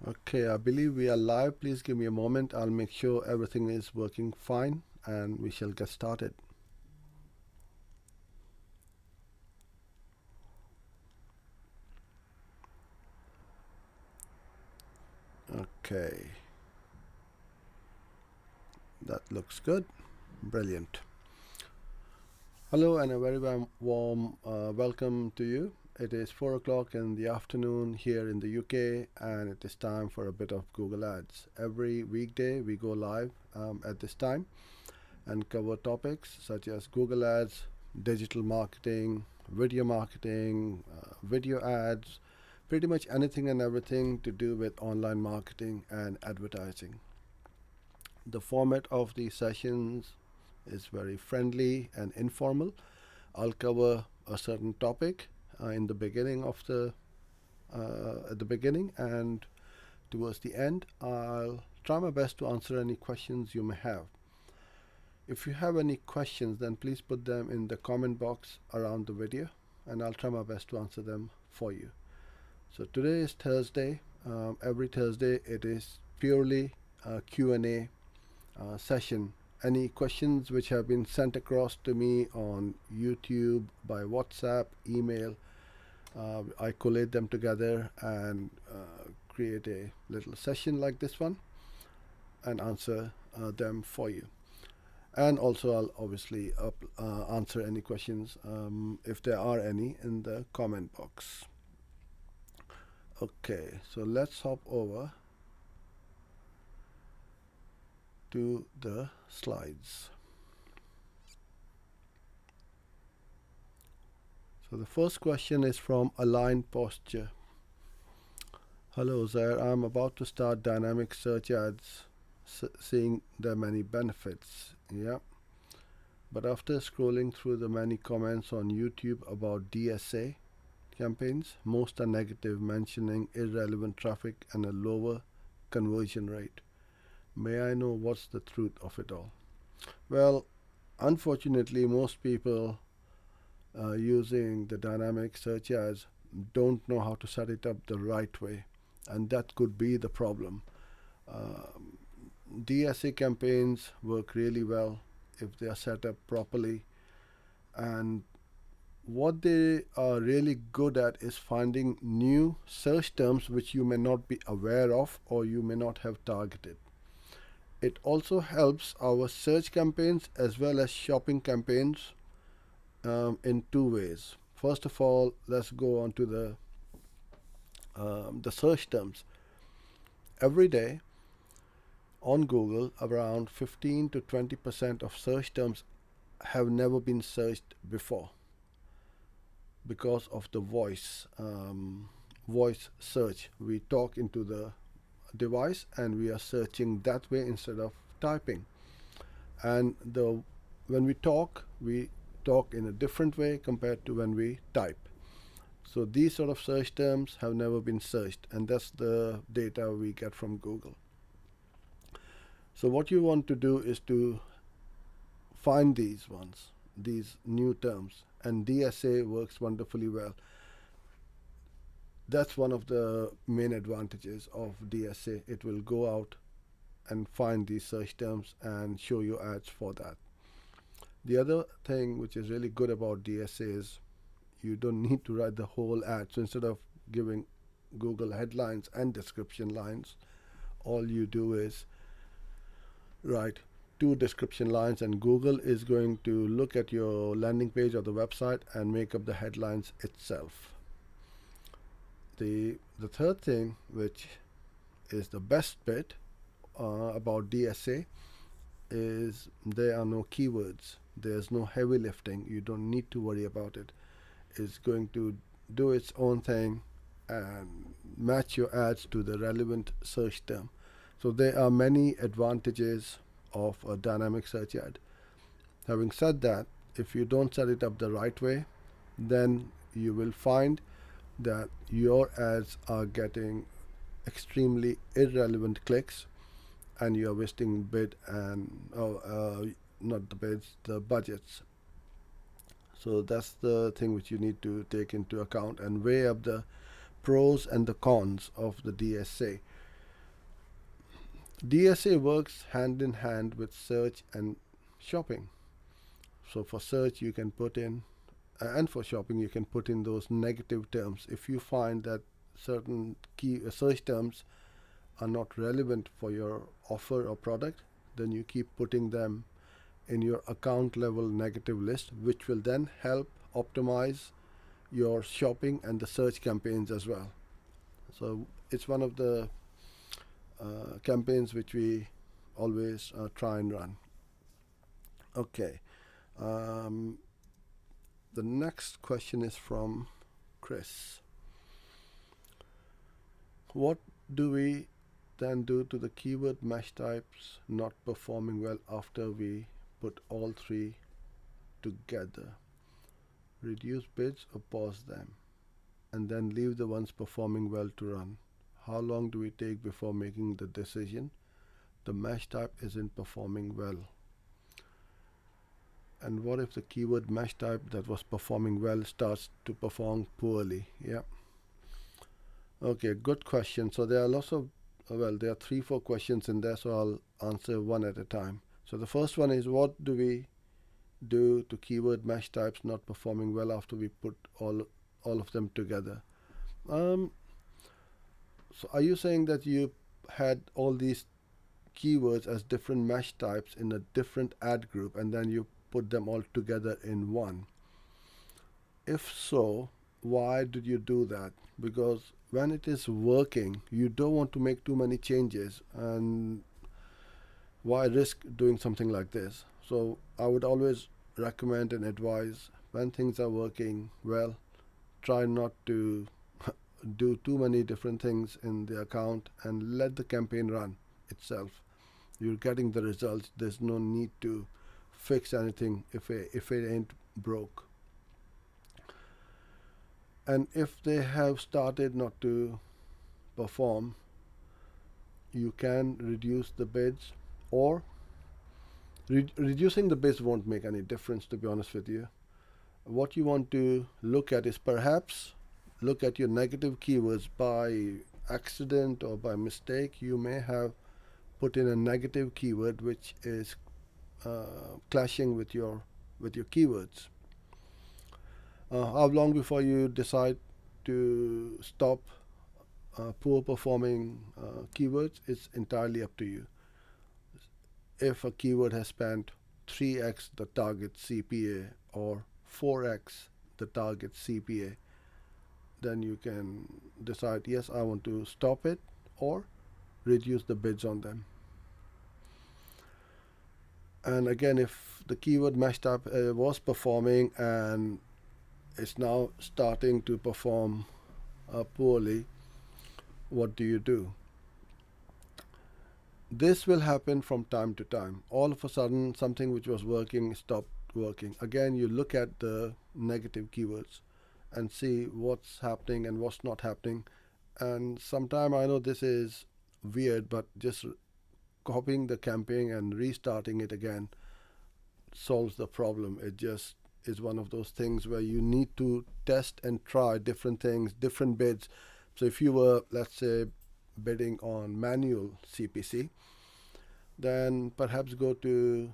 Okay, I believe we are live. Please give me a moment. I'll make sure everything is working fine and we shall get started. Okay, that looks good. Brilliant. Hello and a very warm welcome to you. It is 4 o'clock in the afternoon here in the UK and it is time for a bit of Google Ads. Every weekday we go live at this time and cover topics such as Google Ads, digital marketing, video ads, pretty much anything and everything to do with online marketing and advertising. The format of these sessions is very friendly and informal. I'll cover a certain topic in the beginning of the at the beginning, and towards the end I'll try my best to answer any questions you may have. If you have any questions, then please put them in the comment box around the video and I'll try my best to answer them for you. So today is Thursday. Every Thursday it is purely a Q&A session. Any questions which have been sent across to me on YouTube, by WhatsApp, email, I collate them together and create a little session like this one and answer them for you. And also I'll obviously answer any questions if there are any in the comment box. Okay, so let's hop over to the slides. So the first question is from Aligned Posture. Hello Uzair, I'm about to start dynamic search ads, seeing the many benefits. Yeah, but after scrolling through the many comments on YouTube about DSA campaigns, most are negative, mentioning irrelevant traffic and a lower conversion rate. May I know what's the truth of it all? Well, unfortunately, most people using the dynamic search ads don't know how to set it up the right way, and that could be the problem. DSA campaigns work really well if they are set up properly, and what they are really good at is finding new search terms which you may not be aware of or you may not have targeted. It also helps our search campaigns as well as shopping campaigns in two ways. First of all, let's go on to the search terms. Every day on Google, around 15 to 20% of search terms have never been searched before because of the voice search. We talk into the device and we are searching that way instead of typing. And when we talk in a different way compared to when we type. So these sort of search terms have never been searched, and that's the data we get from Google. So what you want to do is to find these new terms, and DSA works wonderfully well. That's one of the main advantages of DSA. It will go out and find these search terms and show you ads for that. The other thing which is really good about DSA is you don't need to write the whole ad. So instead of giving Google headlines and description lines, all you do is write 2 description lines and Google is going to look at your landing page or the website and make up the headlines itself. The third thing, which is the best bit about DSA, is there are no keywords. There's no heavy lifting. You don't need to worry about it. It's going to do its own thing and match your ads to the relevant search term. So there are many advantages of a dynamic search ad. Having said that, if you don't set it up the right way, then you will find that your ads are getting extremely irrelevant clicks and you are wasting bid and not the bids, the budgets. So that's the thing which you need to take into account and weigh up the pros and the cons of the DSA. DSA works hand in hand with search and shopping. So for search you can put in, and for shopping you can put in those negative terms. If you find that certain key search terms are not relevant for your offer or product, then you keep putting them in your account level negative list, which will then help optimize your shopping and the search campaigns as well. So it's one of the campaigns which we always try and run. Okay. Um, the next question is from Chris. What do we then do to the keyword mesh types not performing well after we put all three together? Reduce bids or pause them, and then leave the ones performing well to run. How long do we take before making the decision the mesh type isn't performing well? And what if the keyword mesh type that was performing well starts to perform poorly? Yeah. Okay, good question. So there are lots of, well, there are 3-4 questions in there, so I'll answer one at a time. So the first one is, what do we do to keyword mesh types not performing well after we put all of them together? So are you saying that you had all these keywords as different mesh types in a different ad group and then you put them all together in one? If so, why did you do that? Because when it is working, you don't want to make too many changes, and why risk doing something like this? So I would always recommend and advise, when things are working well, try not to do too many different things in the account and let the campaign run itself. You're getting the results. There's no need to fix anything if it ain't broke. And if they have started not to perform, you can reduce the bids, or reducing the bids won't make any difference, to be honest with you. What you want to look at is perhaps look at your negative keywords. By accident or by mistake, you may have put in a negative keyword which is clashing with your keywords. How long before you decide to stop poor performing keywords is entirely up to you. If a keyword has spent 3x the target CPA or 4x the target CPA, then you can decide, yes, I want to stop it, or reduce the bids on them. And again, if the keyword mesh type was performing and it's now starting to perform poorly, what do you do? This will happen from time to time. All of a sudden, something which was working stopped working. Again, you look at the negative keywords and see what's happening and what's not happening. And sometime, I know this is weird, but just copying the campaign and restarting it again solves the problem. It just is one of those things where you need to test and try different things, different bids. So if you were, let's say, bidding on manual CPC, then perhaps go to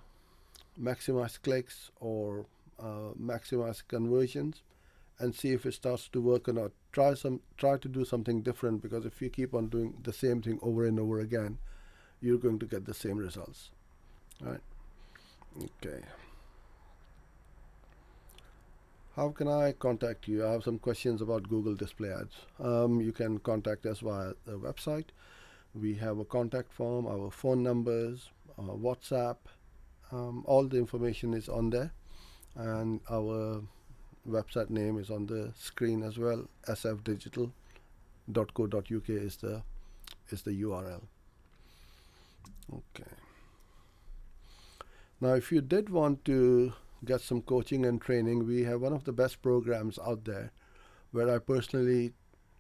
maximize clicks or maximize conversions and see if it starts to work or not. Try to do something different, because if you keep on doing the same thing over and over again, you're going to get the same results. All right. Okay. How can I contact you? I have some questions about Google Display Ads. You can contact us via the website. We have a contact form, our phone numbers, WhatsApp. All the information is on there, and our website name is on the screen as well. sfdigital.co.uk is the URL. Okay. Now, if you did want to get some coaching and training, we have one of the best programs out there where I personally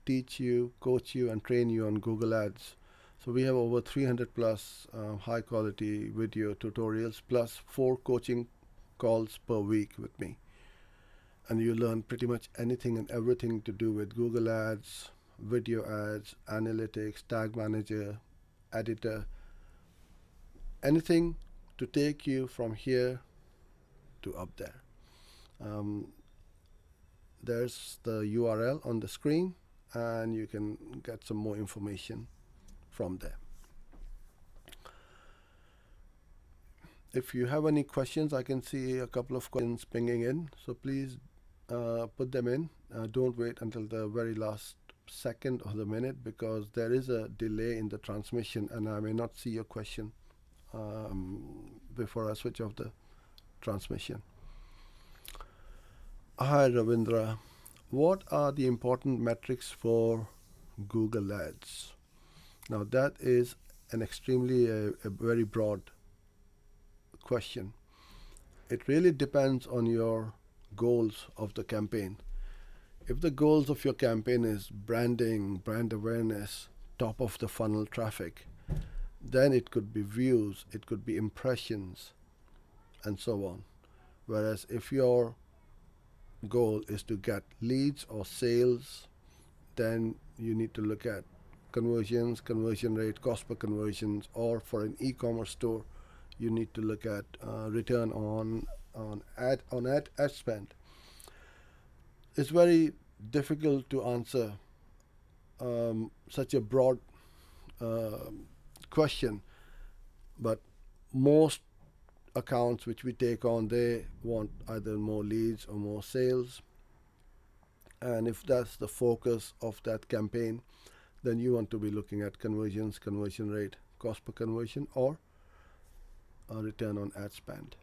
teach you, coach you, and train you on Google Ads. So we have over 300 plus high quality video tutorials plus 4 coaching calls per week with me. And you learn pretty much anything and everything to do with Google Ads, video ads, analytics, tag manager, editor, anything to take you from here to up there. Um, there's the URL on the screen, and you can get some more information from there. If you have any questions, I can see a couple of questions pinging in, so please put them in. Don't wait until the very last second or the minute, because there is a delay in the transmission and I may not see your question before I switch off the transmission. Hi Ravindra, what are the important metrics for Google Ads? Now that is an extremely a very broad question. It really depends on your goals of the campaign. If the goals of your campaign is branding, brand awareness, top of the funnel traffic, then it could be views, it could be impressions, and so on. Whereas if your goal is to get leads or sales, then you need to look at conversions, conversion rate, cost per conversions, or for an e-commerce store, you need to look at return on ad spend. It's very difficult to answer such a broad question, but most accounts which we take on, they want either more leads or more sales, and if that's the focus of that campaign, then you want to be looking at conversions, conversion rate, cost per conversion, or a return on ad spend.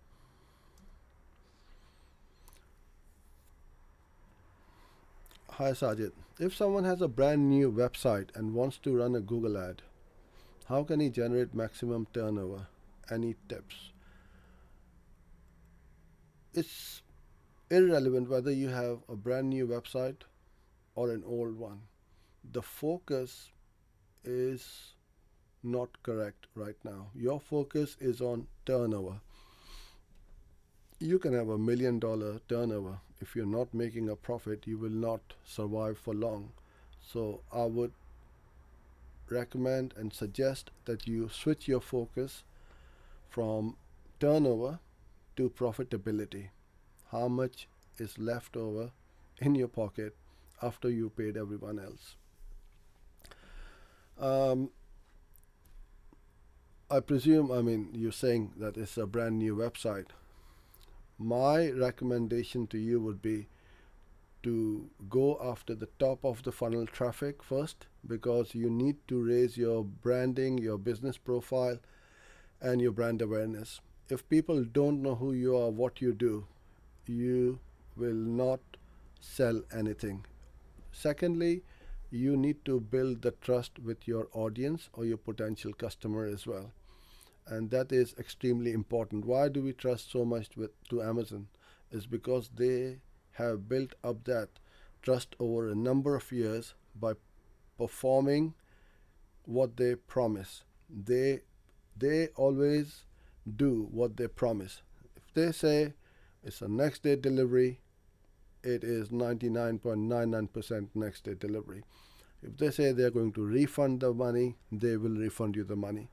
Hi Sajid, if someone has a brand new website and wants to run a Google ad, how can he generate maximum turnover? Any tips? It's irrelevant whether you have a brand new website or an old one. The focus is not correct right now. Your focus is on turnover. You can have $1 million turnover. If you're not making a profit, you will not survive for long. So I would recommend and suggest that you switch your focus from turnover to profitability. How much is left over in your pocket after you paid everyone else? I presume, you're saying that it's a brand new website. My recommendation to you would be to go after the top of the funnel traffic first, because you need to raise your branding, your business profile, and your brand awareness. If people don't know who you are, what you do, you will not sell anything. Secondly, you need to build the trust with your audience or your potential customer as well. And that is extremely important. Why do we trust so much to Amazon? Is because they have built up that trust over a number of years by performing what they promise. They always do what they promise. If they say it's a next day delivery, it is 99.99% next day delivery. If they say they're going to refund the money, they will refund you the money,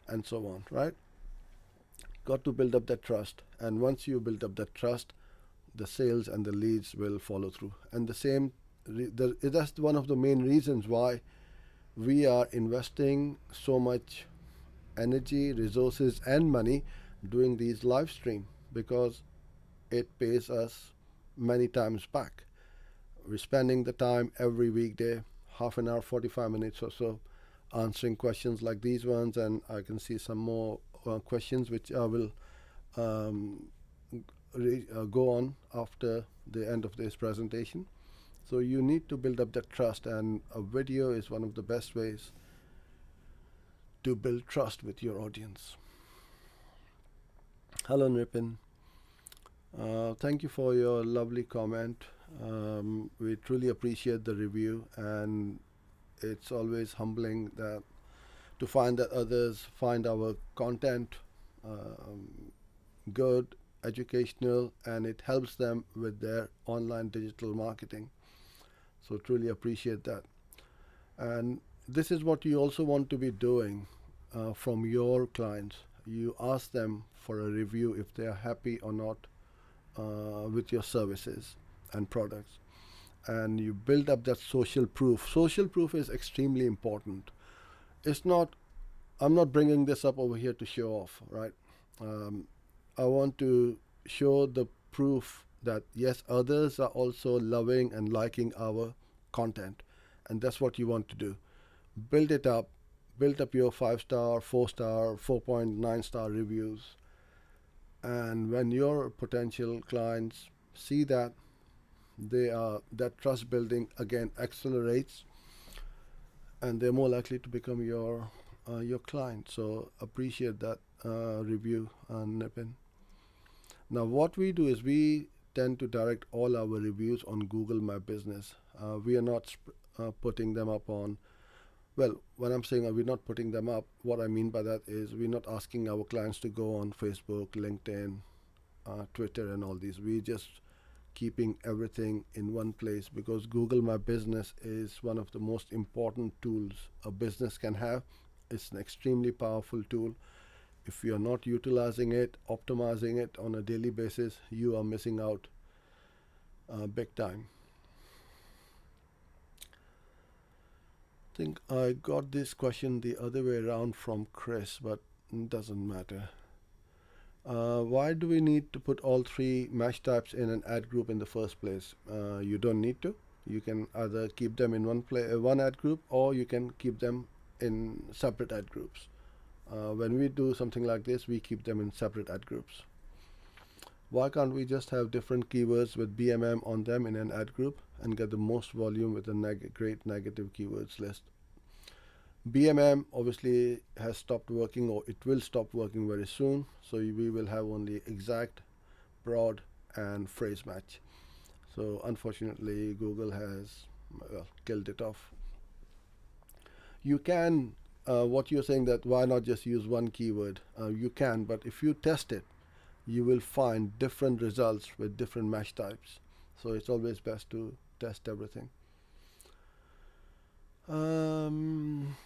and so on, right? Got to build up that trust, and once you build up that trust, the sales and the leads will follow through. And that's one of the main reasons why we are investing so much energy, resources, and money doing these live stream, because it pays us many times back. We're spending the time every weekday, half an hour, 45 minutes or so, answering questions like these ones, and I can see some more questions which I will go on after the end of this presentation. So you need to build up that trust, and a video is one of the best ways to build trust with your audience. Hello Nripin. Thank you for your lovely comment. We truly appreciate the review, and it's always humbling to find that others find our content good, educational, and it helps them with their online digital marketing. So truly appreciate that. And this is what you also want to be doing from your clients. you ask them for a review if they are happy or not with your services and products, and you build up that social proof. Social proof is extremely important. It's not, I'm not bringing this up over here to show off, right? Um, I want to show the proof that yes, others are also loving and liking our content, and that's what you want to do. Build it up, build up your 5 star, 4 star, 4.9 star reviews, and when your potential clients see that, they are that trust building again accelerates, and they're more likely to become your client. So appreciate that review, Nipin. Now, what we do is we tend to direct all our reviews on Google My Business. We are not putting them up on, well, when I'm saying we're not putting them up, what I mean by that is we're not asking our clients to go on Facebook, LinkedIn, Twitter, and all these. We just keeping everything in one place, because Google My Business is one of the most important tools a business can have. It's an extremely powerful tool. If you are not utilizing it, optimizing it on a daily basis, you are missing out big time. I think I got this question the other way around from Chris, but it doesn't matter. Why do we need to put all three mesh types in an ad group in the first place? You don't need to. You can either keep them in one ad group, or you can keep them in separate ad groups. When we do something like this, we keep them in separate ad groups. Why can't we just have different keywords with BMM on them in an ad group and get the most volume with a great negative keywords list? BMM obviously has stopped working, or it will stop working very soon, so we will have only exact, broad, and phrase match. So unfortunately, Google has killed it off. You can, what you're saying, that why not just use one keyword? You can, but if you test it, you will find different results with different mesh types. So it's always best to test everything.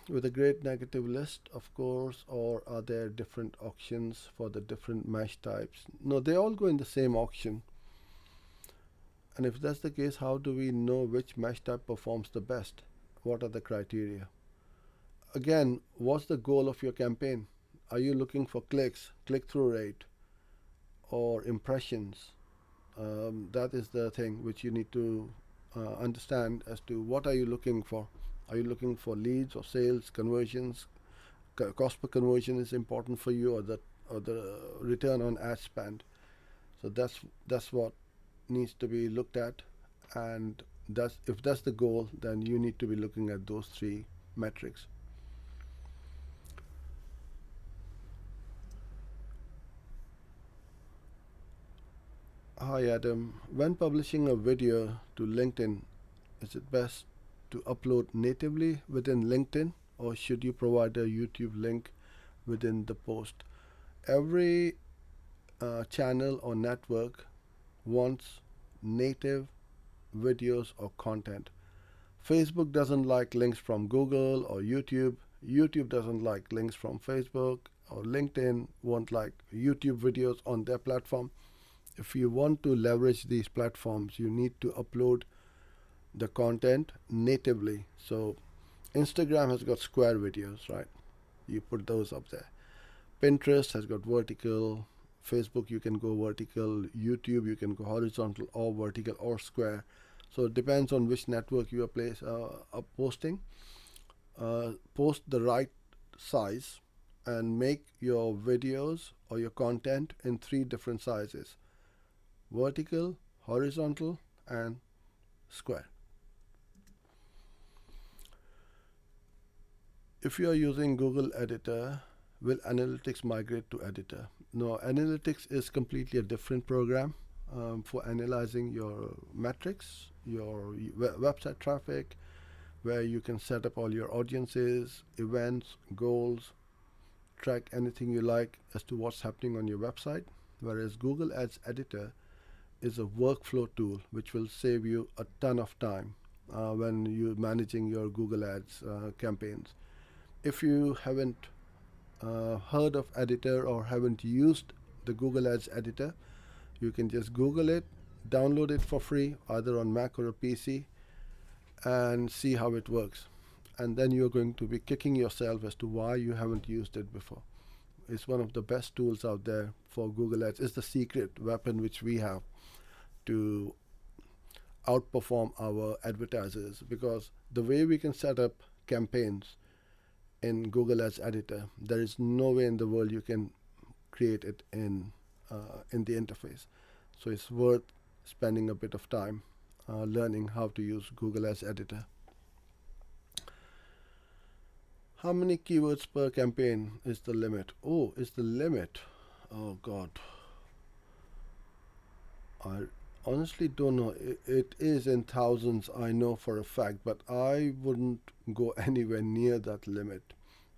With a great negative list, of course, or are there different auctions for the different mesh types? No, they all go in the same auction. And if that's the case, how do we know which mesh type performs the best? What are the criteria? Again, what's the goal of your campaign? Are you looking for clicks, click-through rate, or impressions? That is the thing which you need to understand as to what are you looking for. Are you looking for leads or sales, conversions? Cost per conversion is important for you, or the return on ad spend. So that's what needs to be looked at, and if that's the goal, then you need to be looking at those three metrics. Hi Adam, when publishing a video to LinkedIn, is it best to upload natively within LinkedIn, or should you provide a YouTube link within the post? Every channel or network wants native videos or content. Facebook doesn't like links from Google or YouTube. YouTube doesn't like links from Facebook, or LinkedIn won't like YouTube videos on their platform. If you want to leverage these platforms, you need to upload the content natively. So Instagram has got square videos, right? You put those up there. Pinterest has got vertical. Facebook, you can go vertical. YouTube, you can go horizontal or vertical or square. So it depends on which network you are posting. Post the right size and make your videos or your content in 3 different sizes: vertical, horizontal, and square. If you are using Google Editor, will Analytics migrate to Editor? No, Analytics is completely a different program for analyzing your metrics, your website traffic, where you can set up all your audiences, events, goals, track anything you like as to what's happening on your website. Whereas Google Ads Editor is a workflow tool which will save you a ton of time when you're managing your Google Ads campaigns. If you haven't heard of editor or haven't used the Google Ads editor, you can just Google it, download it for free either on Mac or a PC, and see how it works. And then you're going to be kicking yourself as to why you haven't used it before. It's one of the best tools out there for Google Ads. It's the secret weapon which we have to outperform our advertisers, because the way we can set up campaigns in Google Ads editor, there is no way in the world you can create it in the interface. So it's worth spending a bit of time learning how to use Google Ads editor. How many keywords per campaign is the limit? Oh, is the limit? Oh God. I honestly don't know. It is in thousands, I know for a fact, but I wouldn't go anywhere near that limit,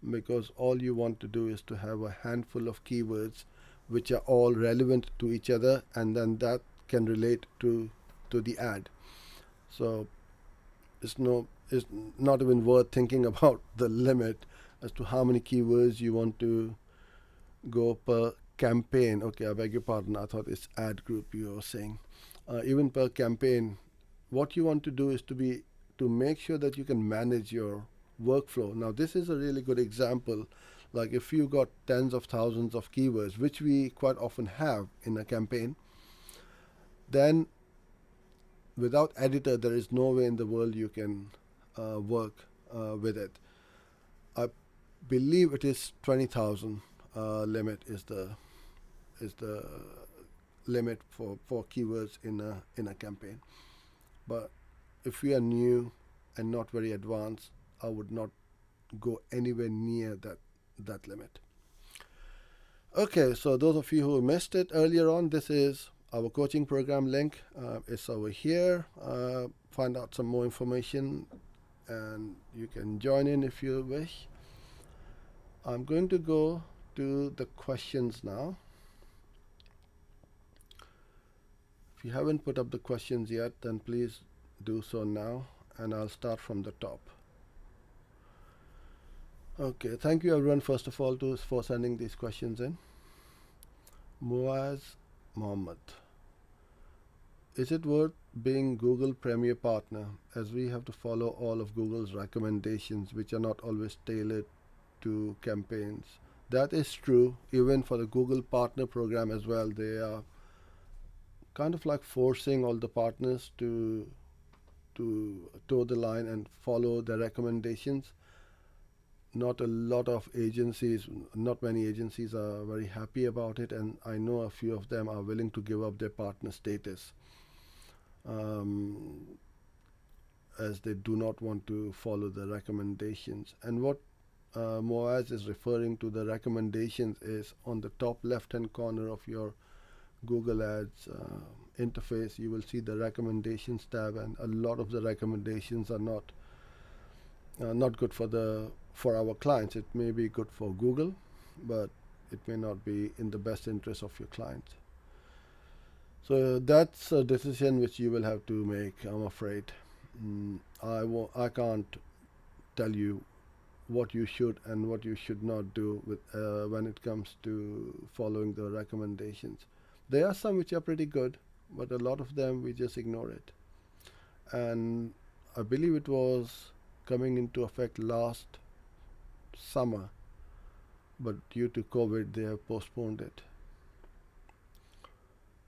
because all you want to do is to have a handful of keywords which are all relevant to each other, and then that can relate to the ad. So it's not even worth thinking about the limit as to how many keywords you want to go per campaign. Okay, I beg your pardon, I thought it's ad group you were saying. Even per campaign, what you want to do is to make sure that you can manage your workflow. Now this is a really good example. Like if you got tens of thousands of keywords, which we quite often have in a campaign, then without editor there is no way in the world you can work with it. I believe it is 20,000 limit is the limit for keywords in a campaign. But if we are new and not very advanced, I would not go anywhere near that limit. Okay, so those of you who missed it earlier on, this is our coaching program link. It's over here. Find out some more information and you can join in if you wish. I'm going to go to the questions now. If you haven't put up the questions yet, then please do so now, and I'll start from the top. Okay, thank you everyone first of all for sending these questions in. Muaz Mohammed. Is it worth being Google Premier Partner, as we have to follow all of Google's recommendations, which are not always tailored to campaigns? That is true. Even for the Google Partner Program as well, they are kind of like forcing all the partners to toe the line and follow the recommendations. Not many agencies are very happy about it, and I know a few of them are willing to give up their partner status, as they do not want to follow the recommendations. And what Moaz is referring to, the recommendations, is on the top left hand corner of your Google Ads interface. You will see the recommendations tab, and a lot of the recommendations are not good for our clients. It may be good for Google, but it may not be in the best interest of your client. So that's a decision which you will have to make, I'm afraid. I can't tell you what you should and what you should not do with when it comes to following the recommendations. There are some which are pretty good, but a lot of them we just ignore it. And I believe it was coming into effect last summer, but due to COVID they have postponed it.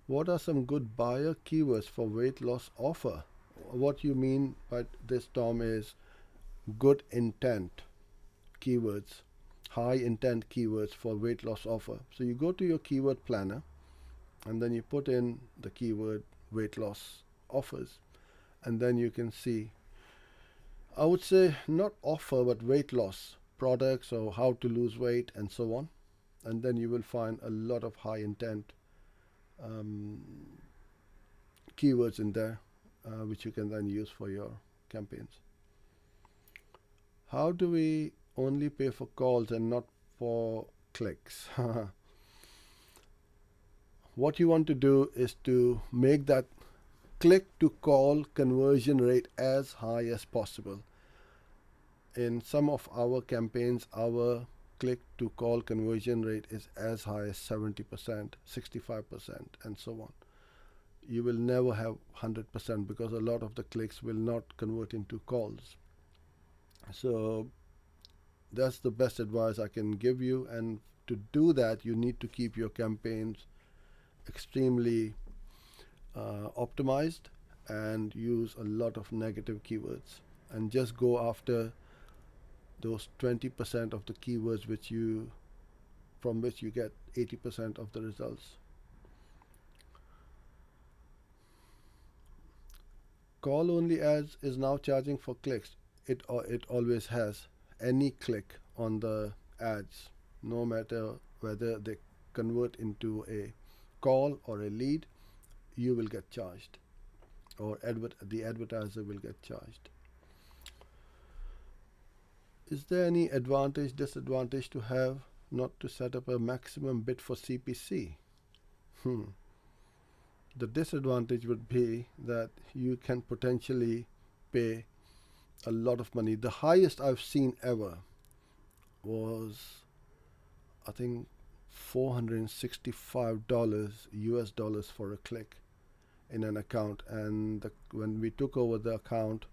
What are some good buyer keywords for weight loss offer? What you mean by this, Tom, is good intent keywords, high intent keywords for weight loss offer. So you go to your keyword planner and then you put in the keyword weight loss offers, and then you can see, I would say not offer, but weight loss products, or how to lose weight and so on. And then you will find a lot of high intent keywords in there, which you can then use for your campaigns. How do we only pay for calls and not for clicks? What you want to do is to make that click to call conversion rate as high as possible. In some of our campaigns, our click to call conversion rate is as high as 70%, 65%, and so on. You will never have 100% because a lot of the clicks will not convert into calls. So that's the best advice I can give you. And to do that, you need to keep your campaigns extremely optimized and use a lot of negative keywords, and just go after those 20% of the keywords from which you get 80% of the results. Call only ads is now charging for clicks. It always has. Any click on the ads, no matter whether they convert into a call or a lead, you will get charged, or the advertiser will get charged. Is there any advantage, disadvantage to have not to set up a maximum bid for CPC? The disadvantage would be that you can potentially pay a lot of money. The highest I've seen ever was, I think, $465 US dollars for a click in an account. And when we took over the account,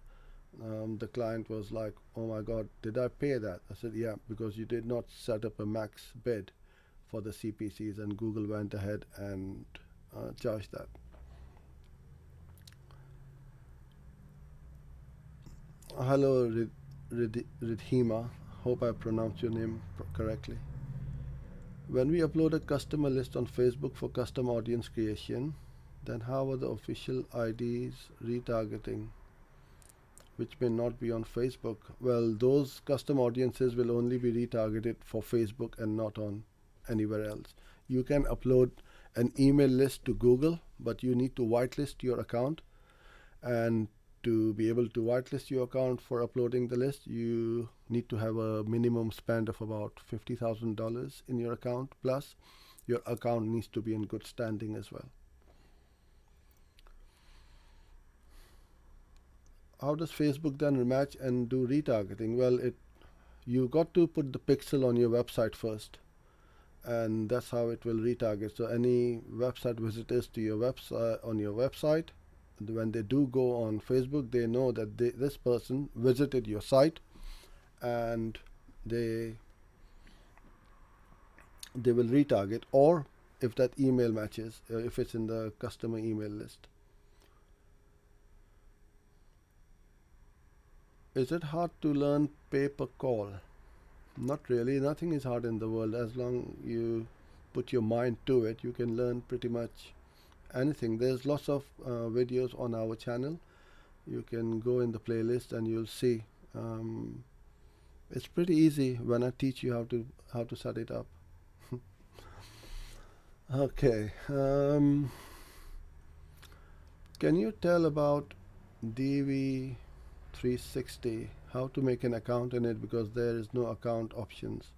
the client was like, "Oh my God, did I pay that?" I said, "Yeah, because you did not set up a max bid for the CPCs," and Google went ahead and charged that. Hello, Ridhima. Hope I pronounced your name correctly. When we upload a customer list on Facebook for custom audience creation, then how are the official IDs retargeting, which may not be on Facebook? Well, those custom audiences will only be retargeted for Facebook and not on anywhere else. You can upload an email list to Google, but you need to whitelist your account. And to be able to whitelist your account for uploading the list, you need to have a minimum spend of about $50,000 in your account, plus your account needs to be in good standing as well. How does Facebook then rematch and do retargeting? Well, you got to put the pixel on your website first, and that's how it will retarget. So any website visitors to your website on your website, when they do go on Facebook, they know that this person visited your site, and they will retarget, or if that email matches, if it's in the customer email list. Is it hard to learn pay per call? Not really. Nothing is hard in the world. As long you put your mind to it, you can learn pretty much anything. There's lots of videos on our channel. You can go in the playlist and you'll see. It's pretty easy when I teach you how to set it up. Okay. Can you tell about DV360, how to make an account in it, because there is no account options?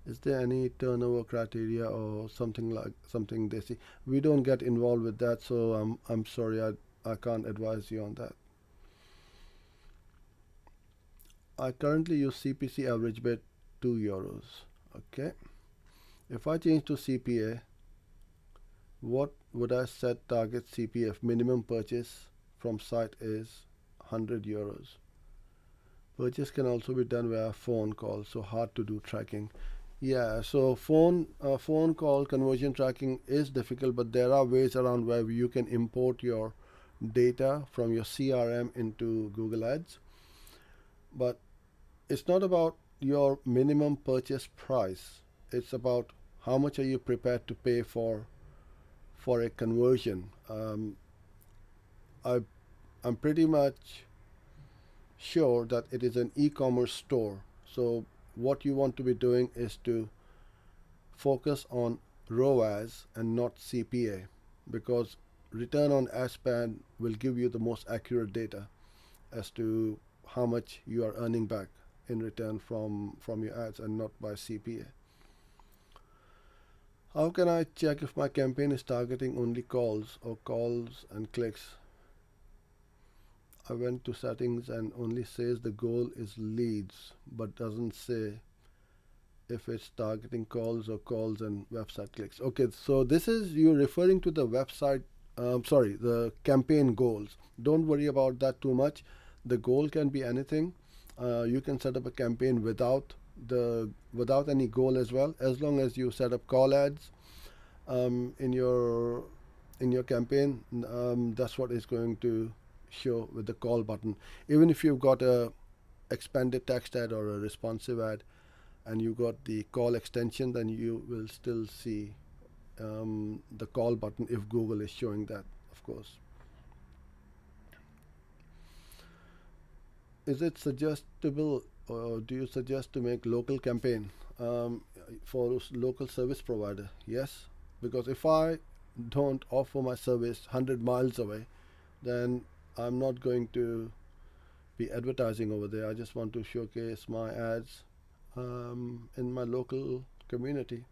Is there any turnover criteria or something they see? We don't get involved with that, so I'm sorry, I can't advise you on that. I currently use CPC average bid €2. Okay. If I change to CPA, what would I set target CPF? Minimum purchase from site is €100. Purchase can also be done via phone call, so hard to do tracking. Yeah, so phone call conversion tracking is difficult, but there are ways around where you can import your data from your CRM into Google Ads. But it's not about your minimum purchase price. It's about how much are you prepared to pay for a conversion. I'm pretty much sure that it is an e-commerce store. So what you want to be doing is to focus on ROAS and not CPA, because return on ad spend will give you the most accurate data as to how much you are earning back in return from your ads, and not by CPA. How can I check if my campaign is targeting only calls or calls and clicks? I went to settings and only says the goal is leads, but doesn't say if it's targeting calls or calls and website clicks. Okay, so this is you referring to the website, sorry, the campaign goals. Don't worry about that too much. The goal can be anything. You can set up a campaign without any goal as well, as long as you set up call ads in your campaign. That's what is going to show with the call button. Even if you've got a expanded text ad or a responsive ad, and you got the call extension, then you will still see the call button if Google is showing that, of course. Is it suggestible, or do you suggest to make local campaign for local service provider? Yes, because if I don't offer my service 100 miles away, then I'm not going to be advertising over there. I just want to showcase my ads in my local community.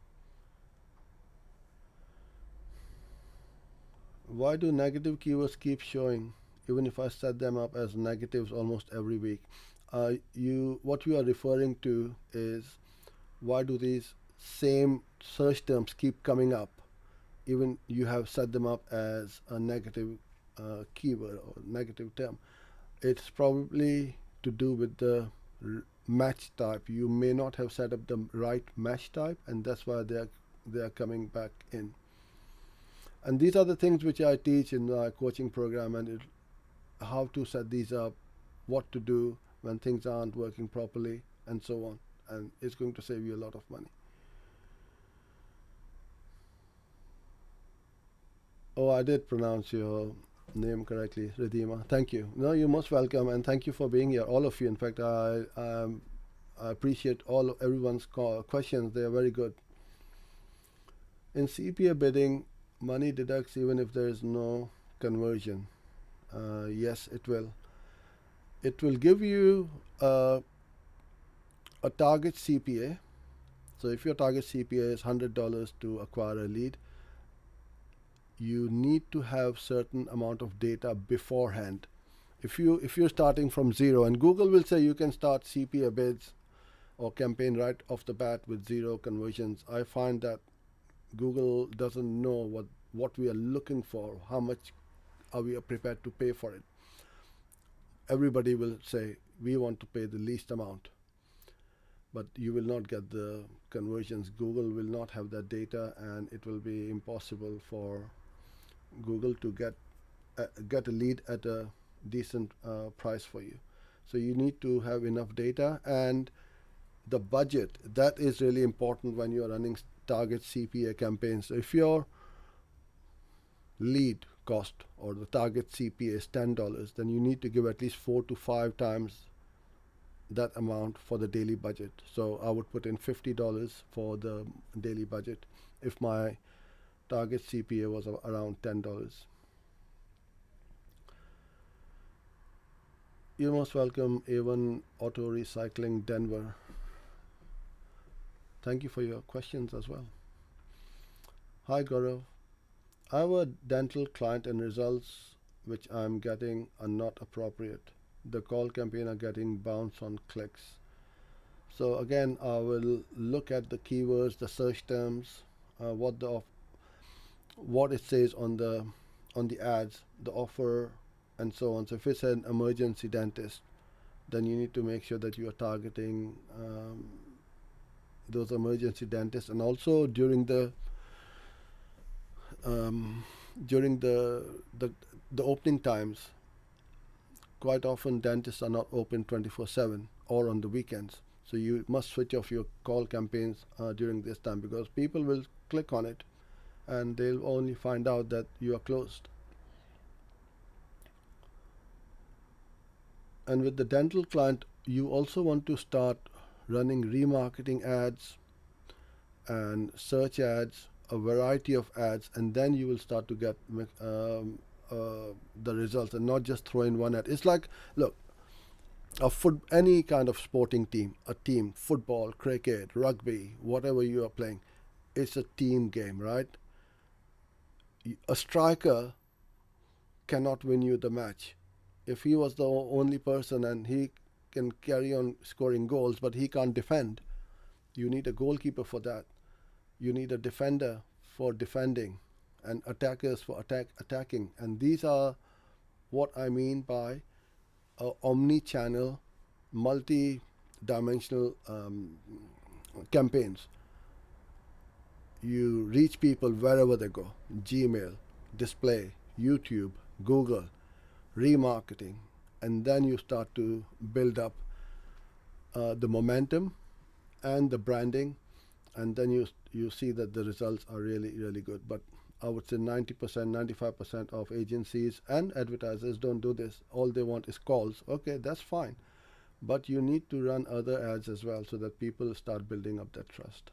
Why do negative keywords keep showing even if I set them up as negatives almost every week? What you are referring to is, why do these same search terms keep coming up even you have set them up as a negative keyword or negative term? It's probably to do with the match type. You may not have set up the right match type, and that's why they are coming back in. And these are the things which I teach in my coaching program, and how to set these up, what to do when things aren't working properly, and so on. And it's going to save you a lot of money. Oh, I did pronounce your name correctly, Ridhima. Thank you. No, you're most welcome, and thank you for being here, all of you. In fact, I appreciate everyone's questions. They are very good. In CPA bidding, money deducts even if there is no conversion. Yes, it will. It will give you a target CPA. So if your target CPA is $100 to acquire a lead, you need to have certain amount of data beforehand. If you're starting from zero, and Google will say you can start CPA bids or campaign right off the bat with zero conversions, I find that Google doesn't know what we are looking for, how much are we prepared to pay for it. Everybody will say we want to pay the least amount, but you will not get the conversions. Google will not have that data, and it will be impossible for Google to get a lead at a decent price for you. So you need to have enough data, and the budget, that is really important when you're running target CPA campaigns. So if your lead cost or the target CPA is $10, then you need to give at least 4 to 5 times that amount for the daily budget. So I would put in $50 for the daily budget if my target CPA was around $10. You're most welcome, A1 Auto Recycling Denver. Thank you for your questions as well. Hi Gaurav. I have a dental client and results which I'm getting are not appropriate. The call campaign are getting bounce on clicks. So again, I will look at the keywords, the search terms, what it says on the ads, the offer, and so on. So if it's an emergency dentist, then you need to make sure that you are targeting those emergency dentists, and also during the opening times. Quite often dentists are not open 24/7 or on the weekends. So you must switch off your call campaigns during this time, because people will click on it and they'll only find out that you are closed. And with the dental client, you also want to start running remarketing ads and search ads, a variety of ads, and then you will start to get the results, and not just throw in one ad. It's like, look, any kind of sporting team, a team, football, cricket, rugby, whatever you are playing, it's a team game, right? A striker cannot win you the match. If he was the only person and he can carry on scoring goals, but he can't defend, You need a goalkeeper for that. You need a defender for defending, and attackers for attacking. And these are what I mean by omni-channel, multi-dimensional campaigns. You reach people wherever they go: Gmail, display, YouTube, Google, remarketing, and then you start to build up the momentum and the branding, and then you see that the results are really, really good. But I would say 90%, 95% of agencies and advertisers don't do this. All they want is calls. Okay, that's fine. But you need to run other ads as well so that people start building up that trust.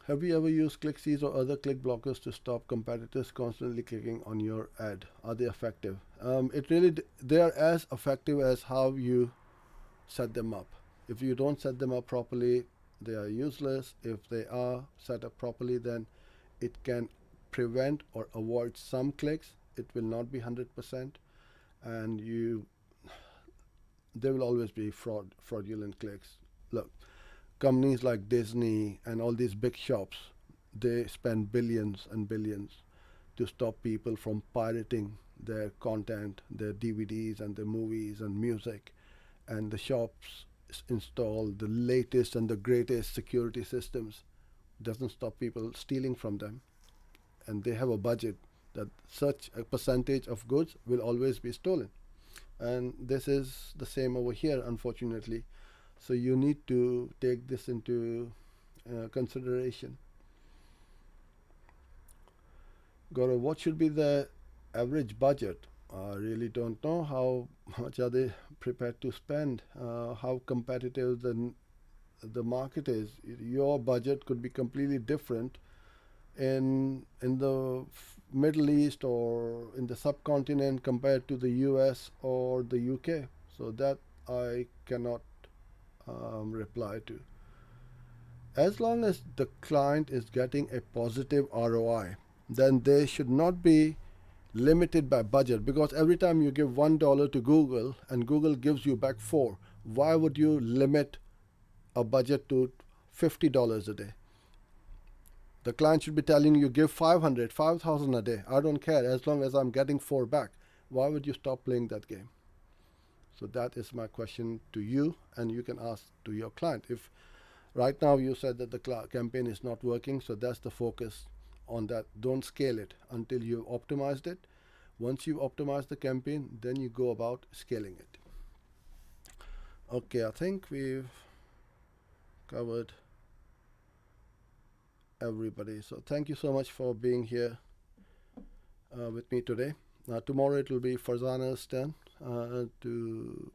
Have you ever used ClickSeeds or other click blockers to stop competitors constantly clicking on your ad? Are they effective? They are as effective as how you set them up. If you don't set them up properly, they are useless. If they are set up properly, then it can prevent or avoid some clicks. It will not be 100%, and there will always be fraudulent clicks. Look, companies like Disney and all these big shops, they spend billions and billions to stop people from pirating their content, their DVDs and their movies and music. And the shops install the latest and the greatest security systems. Doesn't stop people stealing from them. And they have a budget that such a percentage of goods will always be stolen. And this is the same over here, unfortunately. So you need to take this into consideration. Gaurav, what should be the average budget? I really don't know. How much are they prepared to spend? How competitive the market is? Your budget could be completely different in the Middle East or in the subcontinent compared to the US or the UK. So that I cannot reply to. As long as the client is getting a positive ROI, then they should not be limited by budget, because every time you give $1 to Google and Google gives you back 4, why would you limit a budget to $50 a day? The client should be telling you, give 500, 5,000 a day. I don't care, as long as I'm getting 4 back. Why would you stop playing that game? So that is my question to you, and you can ask to your client. If right now you said that the campaign is not working, so that's the focus on that. Don't scale it until you've optimized it. Once you've optimized the campaign, then you go about scaling it. Okay, I think we've covered everybody. So thank you so much for being here with me today. Tomorrow it will be Farzana's turn to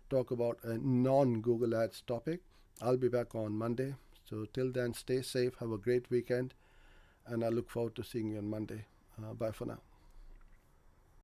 talk about a non-Google Ads topic. I'll be back on Monday. So till then, stay safe, have a great weekend, and I look forward to seeing you on Monday. Bye for now.